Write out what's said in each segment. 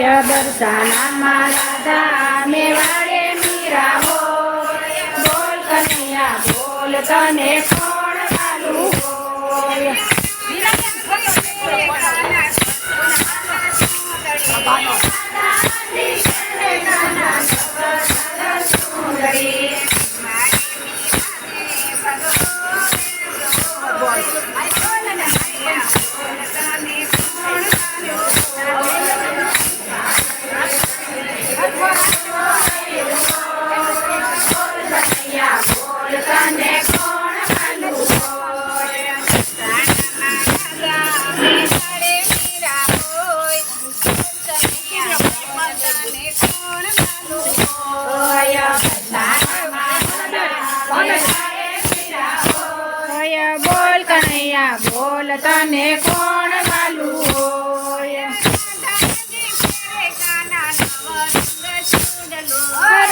દર્શનમાં રાધા મેવાડે મીરા હોય બોલ કનૈયા બોલ તને કોણ વાલું હોય બોલ કનૈયા બોલ તને કોણ વાલું હોય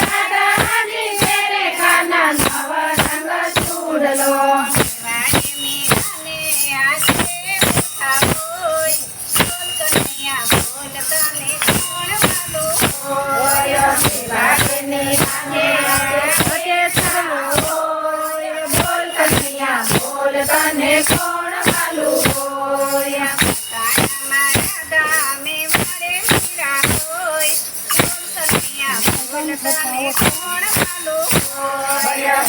રાધાજી તેરે કાના નવ રંગ ચૂડલો તને કોણ વાલું હોય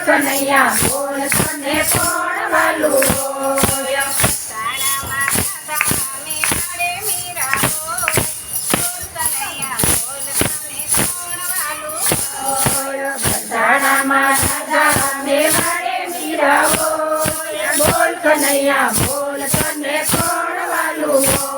કનૈયા બોલ તને કોણ વાલું હોય બધાનામાં રાધા મેવાડે મીરા હોય બોલ કનૈયા બોલ તને કોણ વાલું હોય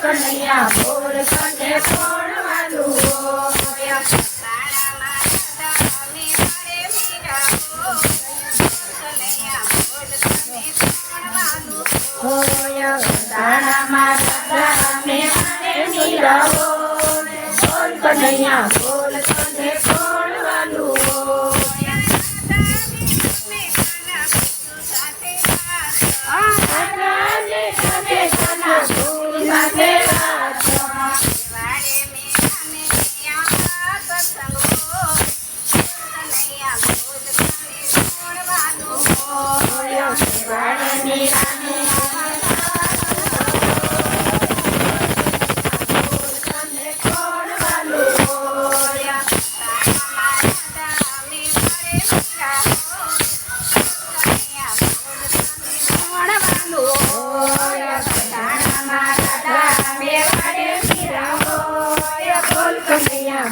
કનૈયા બોલ તને કોણ વાલું હોય દાણામાં રાધા મેવાડે મીરા હોય બોલ કનૈયા બોલ તને કોણ વાલું હોય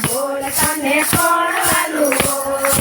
બોલ તને કોણ વાલું હોય